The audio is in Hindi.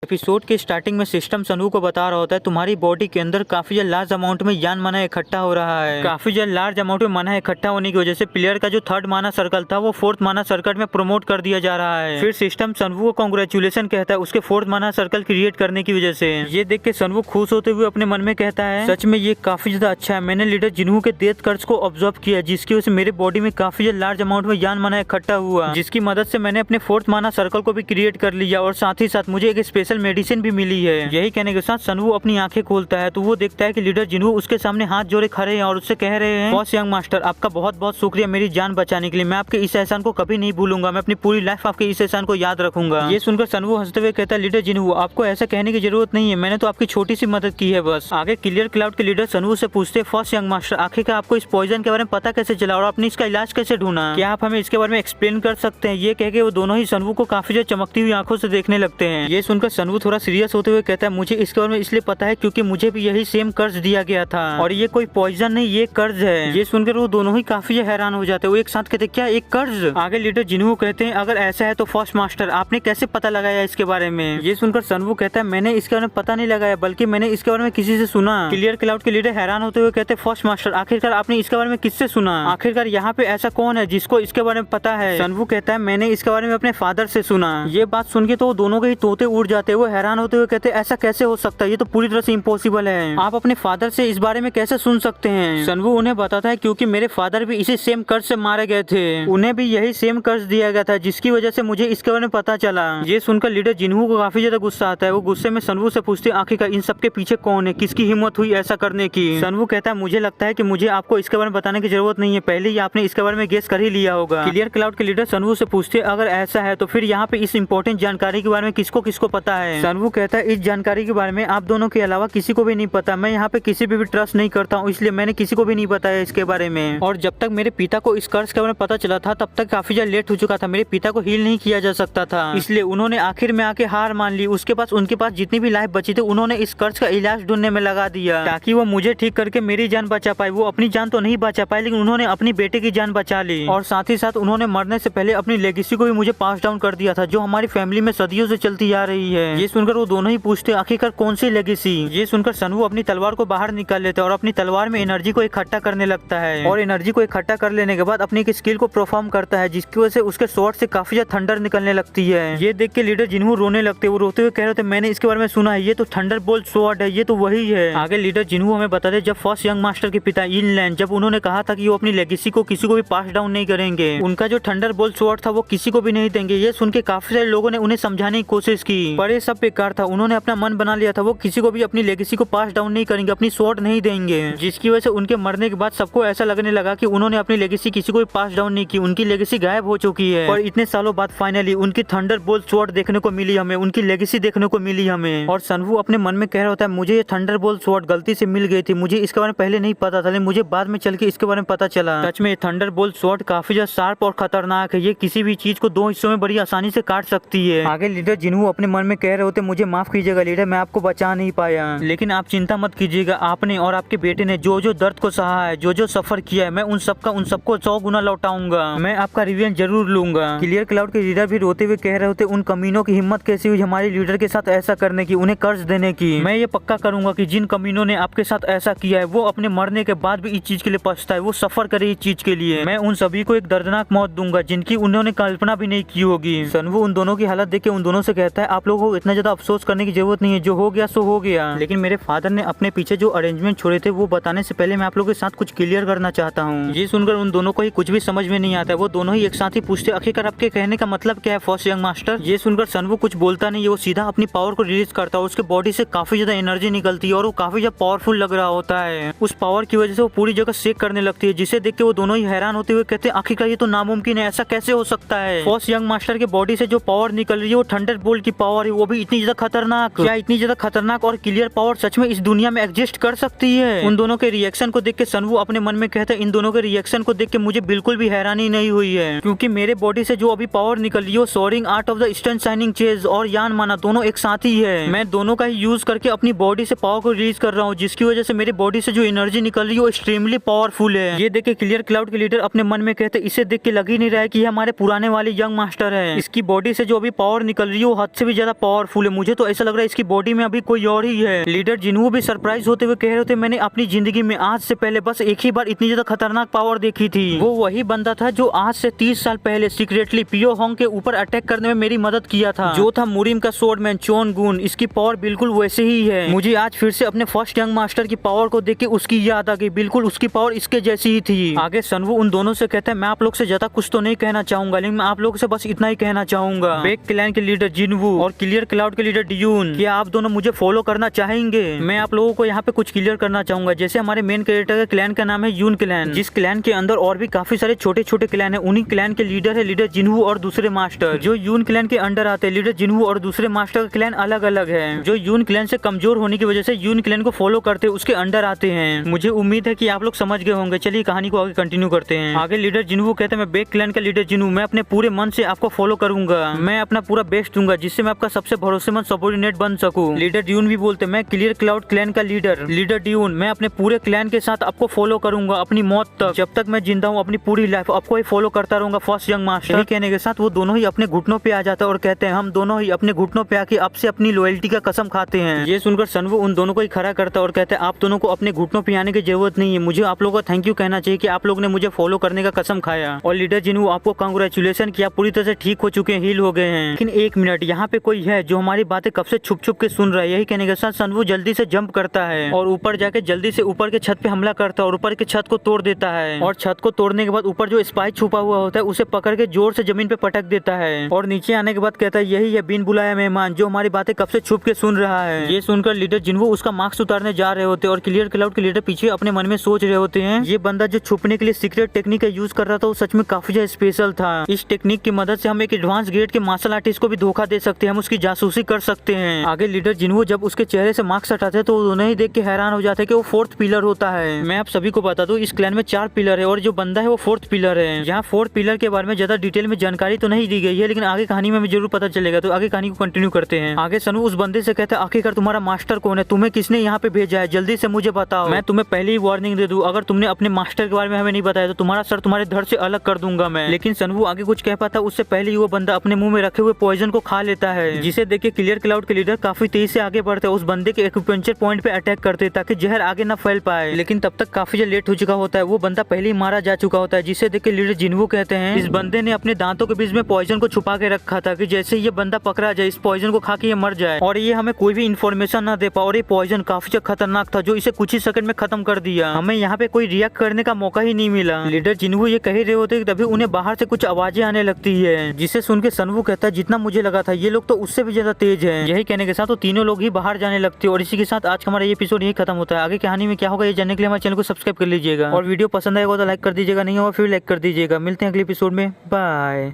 एपिसोड के स्टार्टिंग में सिस्टम सनू को बता रहा होता है तुम्हारी बॉडी के अंदर काफी ज्यादा लार्ज अमाउंट में यान माना इकट्ठा हो रहा है। काफी ज्यादा लार्ज अमाउंट में माना इकट्ठा होने की वजह से प्लेयर का जो थर्ड माना सर्कल था वो फोर्थ माना सर्कल में प्रमोट कर दिया जा रहा है। फिर सिस्टम सनू को कांग्रेचुलेशन कहता है उसके फोर्थ माना सर्कल क्रिएट करने की वजह से। ये देख के सनू खुश होते हुए अपने मन में कहता है सच में ये काफी ज्यादा अच्छा है। मैंने लीडर जिन्हू के डेथ कर्ज को ऑब्जर्व किया जिसकी वजह से मेरे बॉडी में काफी ज्यादा लार्ज अमाउंट में यान माना इकट्ठा हुआ, जिसकी मदद से मैंने अपने फोर्थ माना सर्कल को भी क्रिएट कर लिया और साथ ही साथ मुझे एक स्पेशल मेडिसिन भी मिली है। यही कहने के साथ सनवू अपनी आंखें खोलता है तो वो देखता है कि लीडर जिन्हू उसके सामने हाथ जोड़े खड़े हैं और उससे कह रहे हैं बॉस यंग मास्टर आपका बहुत बहुत शुक्रिया मेरी जान बचाने के लिए। मैं आपके इस एहसान को कभी नहीं भूलूंगा। मैं अपनी पूरी लाइफ आपके इस एहसान को याद रखूंगा। ये सुनकर सनवू हंसते हुए कहता है लीडर जिन्हू आपको ऐसा कहने की जरूरत नहीं है, मैंने तो आपकी छोटी सी मदद की है बस। आगे क्लियर क्लाउड के लीडर सनवू से पूछते फर्स्ट यंग मास्टर आखिरकार आपको इस पॉइजन के बारे में पता कैसे चला और आपने इसका इलाज कैसे ढूंढा, क्या आप हमें इसके बारे में एक्सप्लेन कर सकते हैं। ये कह के वो दोनों ही सनवू को काफी ज्यादा चमकती हुई आंखों से देखने लगते हैं। ये सुनकर सनवू थोड़ा सीरियस होते हुए कहता है मुझे इसके बारे में इसलिए पता है क्योंकि मुझे भी यही सेम कर्ज दिया गया था और ये कोई पॉइजन नहीं ये कर्ज है। ये सुनकर वो दोनों ही काफी हैरान हो जाते हैं। वो एक साथ कहते क्या एक कर्ज। आगे लीडर जिन्हू कहते हैं अगर ऐसा है तो फर्स्ट मास्टर आपने कैसे पता लगाया इसके बारे में। ये सुनकर सनवू कहता है मैंने इसके बारे में पता नहीं लगाया बल्कि मैंने इसके बारे में किसी से सुना। क्लियर क्लाउड के लीडर हैरान होते हुए कहते फर्स्ट मास्टर आखिरकार आपने इसके बारे में किससे सुना, आखिरकार यहाँ पे ऐसा कौन है जिसको इसके बारे में पता है। सनवू कहता है मैंने इसके बारे में अपने फादर से सुना। ये बात सुन के तो दोनों के ही तोते उड़ जाते हैं। वो हैरान होते हुए कहते ऐसा कैसे हो सकता है, ये तो पूरी तरह से इम्पॉसिबल है। आप अपने फादर से इस बारे में कैसे सुन सकते हैं। सनवू उन्हें बताता है क्योंकि मेरे फादर भी इसी सेम कर्ज से मारे गए थे, उन्हें भी यही सेम कर्ज दिया गया था जिसकी वजह से मुझे इसके बारे में पता चला। ये सुनकर लीडर जिन्हू को काफी ज्यादा गुस्सा आता है। वो गुस्से में सनवू से पूछते आखिरकार इन सबके पीछे कौन है, किसकी हिम्मत हुई ऐसा करने की। सनवू कहता है मुझे लगता है कि मुझे आपको इसके बारे में बताने की जरूरत नहीं है, पहले ही आपने इसके बारे में गेस कर ही लिया होगा। क्लियर क्लाउड के लीडर सनवू से पूछते अगर ऐसा है तो फिर यहाँ पे इस इम्पोर्टेंट जानकारी के बारे में किसको किसको पता है। सनवू कहता है इस जानकारी के बारे में आप दोनों के अलावा किसी को भी नहीं पता। मैं यहाँ पे किसी भी ट्रस्ट नहीं करता हूँ इसलिए मैंने किसी को भी नहीं बताया इसके बारे में। और जब तक मेरे पिता को इस कर्ज के बारे में पता चला था तब तक काफी ज्यादा लेट हो चुका था, मेरे पिता को हील नहीं किया जा सकता था, इसलिए उन्होंने आखिर में आके हार मान ली। उसके पास उनके पास जितनी भी लाइफ बची थी उन्होंने इस कर्ज का इलाज ढूंढने में लगा दिया ताकि वो मुझे ठीक करके मेरी जान बचा पाए। वो अपनी जान तो नहीं बचा पाए लेकिन उन्होंने अपनी बेटे की जान बचा ली और साथ ही साथ उन्होंने मरने से पहले अपनी लेगेसी को भी मुझे पास डाउन कर दिया था जो हमारी फैमिली में सदियों से चलती आ रही है। ये सुनकर वो दोनों ही पूछते आखिरकार कौन सी लेगेसी। ये सुनकर सनवू अपनी तलवार को बाहर निकाल लेता है और अपनी तलवार में एनर्जी को इकट्ठा करने लगता है और एनर्जी को इकट्ठा कर लेने के बाद अपनी एक स्किल को परफॉर्म करता है जिसकी वजह से उसके स्वॉर्ड से काफी ज्यादा थंडर निकलने लगती है। ये देख के लीडर जिन्हू रोने लगते हैं। वो रोते हुए कह रहे थे मैंने इसके बारे में सुना है, ये तो थंडर बोल्ट स्वॉर्ड है, ये तो वही है। आगे लीडर जिन्हू हमें बताते जब फर्स्ट यंग मास्टर के पिता इनलैंड जब उन्होंने कहा था कि वो अपनी लेगेसी को किसी को भी पास डाउन नहीं करेंगे, उनका जो थंडर बोल्ट स्वॉर्ड था वो किसी को भी नहीं देंगे। ये सुन के काफी सारे लोगों ने उन्हें समझाने की कोशिश की पर ये सब बेकार था। उन्होंने अपना मन बना लिया था वो किसी को भी अपनी लेगेसी को पास डाउन नहीं करेंगे, अपनी स्वॉर्ड नहीं देंगे, जिसकी वजह से उनके मरने के बाद सबको ऐसा लगने लगा कि उन्होंने अपनी लेगेसी किसी को भी पास डाउन नहीं की, उनकी लेगेसी गायब हो चुकी है। और इतने सालों बाद फाइनली उनकी थंडर बोल्ट स्वॉर्ड देखने को मिली हमें, उनकी लेगेसी देखने को मिली हमें। और सनवू अपने मन में कह रहा होता है मुझे ये थंडर बोल्ट स्वॉर्ड गलती से मिल गई थी, मुझे इसके बारे में पहले नहीं पता था लेकिन मुझे बाद में चल के इसके बारे में पता चला। सच में थंडर बोल्ट स्वॉर्ड काफी ज्यादा शार्प और खतरनाक है, ये किसी भी चीज को दो हिस्सों में बड़ी आसानी से काट सकती है। आगे लीडर जिन्हू अपने मन में कह रहे होते मुझे माफ कीजिएगा लीडर मैं आपको बचा नहीं पाया, लेकिन आप चिंता मत कीजिएगा, आपने और आपके बेटे ने जो जो दर्द को सहा है, जो जो सफर किया है, मैं उन सबको 100 गुना लौटाऊंगा, मैं आपका रिवेंज जरूर लूंगा। क्लियर क्लाउड के लीडर भी रोते हुए कह रहे होते उन कमीनों की हिम्मत कैसी हुई हमारे लीडर के साथ ऐसा करने की, उन्हें कर्ज देने की। मैं ये पक्का करूंगा कि जिन कमीनों ने आपके साथ ऐसा किया है वो अपने मरने के बाद भी इस चीज के लिए पछताए, वो सफर करे इस चीज के लिए। मैं उन सभी को एक दर्दनाक मौत दूंगा जिनकी उन्होंने कल्पना भी नहीं की होगी। सनवू उन दोनों की हालत देख के उन दोनों से कहता है आप लोगों को इतना ज्यादा अफसोस करने की जरूरत नहीं है, जो हो गया सो हो गया, लेकिन मेरे फादर ने अपने पीछे जो अरेंजमेंट छोड़े थे वो बताने से पहले मैं आप लोगों के साथ कुछ क्लियर करना चाहता हूँ। ये सुनकर उन दोनों को ही कुछ भी समझ में नहीं आता है। वो दोनों ही एक साथ ही पूछते आखिरकार आपके कहने का मतलब क्या है फर्स्ट यंग मास्टर। ये सुनकर सनवू कुछ बोलता नहीं है, वो सीधा अपनी पावर को रिलीज करता है। उसके बॉडी से काफी ज्यादा एनर्जी निकलती है और वो काफी ज्यादा पावरफुल लग रहा होता है। उस पावर की वजह से वो पूरी जगह शेक करने लगती है, जिसे देख के वो दोनों ही हैरान होते हुए कहते हैं आखिरकार ये तो नामुमकिन है, ऐसा कैसे हो सकता है। फर्स्ट यंग मास्टर के बॉडी से जो पावर निकल रही है वो थंडर बोल्ट की पावर है, वो भी इतनी ज्यादा खतरनाक। क्या इतनी ज्यादा खतरनाक और क्लियर पावर सच में इस दुनिया में एग्जिस्ट कर सकती है। उन दोनों के रिएक्शन को देख के सनवू अपने मन में कहता है इन दोनों के रिएक्शन को देख के मुझे बिल्कुल भी हैरानी नहीं हुई है, क्योंकि मेरे बॉडी से जो अभी पावर निकल रही है वो soaring art of the eastern shining chase और यान माना दोनों एक साथ ही है। मैं दोनों का ही यूज करके अपनी बॉडी से पावर को रिलीज कर रहा हूँ, जिसकी वजह से मेरी बॉडी से जो एनर्जी निकल रही है वो एक्सट्रीमली पावरफुल है। ये देख के क्लियर क्लाउड के लीडर अपने मन में कहते इसे देख के लग ही नहीं रहा है कि ये हमारे पुराने वाले यंग मास्टर है। इसकी बॉडी से जो अभी पावर निकल रही है वो हद से भी ज्यादा पावरफुल है, मुझे तो ऐसा लग रहा है इसकी बॉडी में अभी कोई और ही है। लीडर जिन्हों भी सरप्राइज होते हुए कह रहे थे मैंने अपनी जिंदगी में आज से पहले बस एक ही बार इतनी ज्यादा खतरनाक पावर देखी थी। वो वही बंदा था जो आज से 30 साल पहले सीक्रेटली पियो होंग के ऊपर अटैक करने में मेरी मदद किया था, जो था मुरिम का स्वॉर्डमैन चोन गुन। इसकी पावर बिल्कुल वैसे ही है। मुझे आज फिर से अपने फर्स्ट यंग मास्टर की पावर को देख के उसकी याद आ गई, बिल्कुल उसकी पावर इसके जैसी ही थी। आगे सनवू उन दोनों से कहता है मैं आप लोग से ज्यादा कुछ तो नहीं कहना चाहूंगा, लेकिन मैं आप लोग से बस इतना ही कहना चाहूंगा। बेक क्लैन के लीडर जिनवू और क्लियर क्लाउड के लीडर डियून, क्या आप दोनों मुझे फॉलो करना चाहेंगे? मैं आप लोगों को यहाँ पे कुछ क्लियर करना चाहूंगा। जैसे हमारे मेन कैरेक्टर के क्लैन का नाम है यून क्लैन, जिस क्लैन के अंदर और भी काफी सारे छोटे छोटे क्लैन है। उन्हीं क्लैन के लीडर है लीडर जिनवू और दूसरे मास्टर, जो यून क्लैन के अंडर आते हैं। लीडर जिनवू और दूसरे मास्टर का क्लैन अलग अलग है, जो यून क्लैन से कमजोर होने की वजह से यून क्लैन को फॉलो करते उसके अंडर आते हैं। मुझे उम्मीद है कि आप लोग समझ गए होंगे। चलिए कहानी को आगे कंटिन्यू करते हैं। आगे लीडर जिनवू कहते हैं मैं बेक क्लैन का लीडर जिनवू, मैं अपने पूरे मन से आपको फॉलो करूंगा, मैं अपना पूरा बेस्ट दूंगा जिससे मैं आपका सबसे भरोसेमंद सबऑर्डिनेट बन सकूं। लीडर ड्यून भी बोलते मैं क्लियर क्लाउड क्लैन का लीडर ड्यून, मैं अपने पूरे क्लैन के साथ आपको फॉलो करूंगा अपनी मौत तक। जब तक मैं जिंदा हूँ अपनी पूरी लाइफ आपको ही फॉलो करता रहूंगा फर्स्ट यंग मास्टर। यही कहने के साथ वो दोनों ही अपने घुटनों पे आ जाता है और कहते हैं हम दोनों ही अपने घुटनों पे आके आपसे अपनी लॉयल्टी का कसम खाते हैं। ये सुनकर सनवू उन दोनों को ही खड़ा करता है और कहते हैं आप दोनों को अपने घुटनों पे आने की जरूरत नहीं है, मुझे आप लोगों को थैंक यू कहना चाहिए कि आप लोग ने मुझे फॉलो करने का कसम खाया। और लीडर जिनवू आपको कांग्रेचुलेशन कि आप पूरी तरह से ठीक हो चुके हैं, हील हो गए हैं। लेकिन एक मिनट, यहाँ पे कोई है जो हमारी बातें कब से छुप छुप के सुन रहा है। यही कहने के साथ सनवू जल्दी से जंप करता है और ऊपर जाके जल्दी से ऊपर के छत पे हमला करता है और ऊपर के छत को तोड़ देता है। और छत को तोड़ने के बाद ऊपर जो स्पाई छुपा हुआ होता है उसे पकड़ के जोर से जमीन पे पटक देता है और नीचे आने के बाद कहता है यही है बिन बुलाया मेहमान जो हमारी बातें कब से छुप के सुन रहा है। ये सुनकर लीडर जिनवू उसका मास्क उतारने जा रहे होते हैं और क्लियर क्लाउड के लीडर पीछे अपने मन में सोच रहे होते हैं ये बंदा जो छुपने के लिए सीक्रेट टेक्निक का यूज कर रहा था वो सच में काफी ज्यादा स्पेशल था। इस टेक्निक की मदद से हम एक एडवांस ग्रेड के मार्शल आर्टिस्ट को भी धोखा दे सकते हैं, हम उसकी जासूसी कर सकते हैं। आगे लीडर जिनवू जब उसके चेहरे से मास्क हटाते हैं तो उन्हें ही देख के हैरान हो जाते हैं कि वो फोर्थ पिलर होता है। मैं आप सभी को बता दूं इस क्लैन में 4 पिलर है और जो बंदा है वो फोर्थ पिलर है। यहाँ फोर्थ पिलर के बारे में ज्यादा डिटेल में जानकारी तो नहीं दी गई है, लेकिन आगे कहानी में हमें जरूर पता चलेगा। तो आगे कहानी को कंटिन्यू करते हैं। आगे सनू उस बंदे से कहता है आखिरकार तुम्हारा मास्टर कौन है, तुम्हें किसने यहाँ पे भेजा है, जल्दी से मुझे बताओ। मैं तुम्हें पहले ही वार्निंग दे दूं, अगर तुमने अपने मास्टर के बारे में हमें नहीं बताया तो तुम्हारा सर तुम्हारे धड़ से अलग कर दूंगा मैं। लेकिन सनवू आगे कुछ कह पाता उससे पहले ही वो बंदा अपने मुंह में रखे हुए पॉइजन को खा लेता है, जिसे देख के क्लियर क्लाउड के लीडर काफी तेजी से आगे बढ़ते उस बंदे के एक्यूपेंचर पॉइंट पे अटैक करते ताकि जहर आगे न फैल पाए। लेकिन तब तक काफी ज्यादा लेट हो चुका होता है, वो बंदा पहले ही मारा जा चुका होता है, जिसे देख के लीडर जिनवू कहते हैं इस बंदे ने अपने दांतों के बीच में पॉइजन को छुपा के रखा था कि जैसे ये बंदा पकड़ा जाए इस पॉइजन को खा के ये मर जाए और ये हमें कोई भी इन्फॉर्मेशन न दे पाए। और ये पॉइजन काफी ज्यादा खतरनाक था जो इसे कुछ ही सेकंड में खत्म कर दिया, हमें यहाँ पे कोई रिएक्ट करने का मौका ही नहीं मिला। लीडर जिनवू ये कह रहे होते तभी उन्हें बाहर से कुछ आवाजें आने लगती है, जिसे सुन के सनवू कहता है जितना मुझे लगा था ये लोग तो उससे भी ज्यादा तेज है। यही कहने के साथ वो तीनों लोग ही बाहर जाने लगते हैं और इसी के साथ आज का हमारा ये एपिसोड यही खत्म होता है। आगे कहानी में क्या होगा ये जानने के लिए हमारे चैनल को सब्सक्राइब कर लीजिएगा और वीडियो पसंद आएगा तो लाइक कर दीजिएगा, नहीं होगा फिर लाइक कर दीजिएगा। मिलते हैं अगले एपिसोड में, बाय।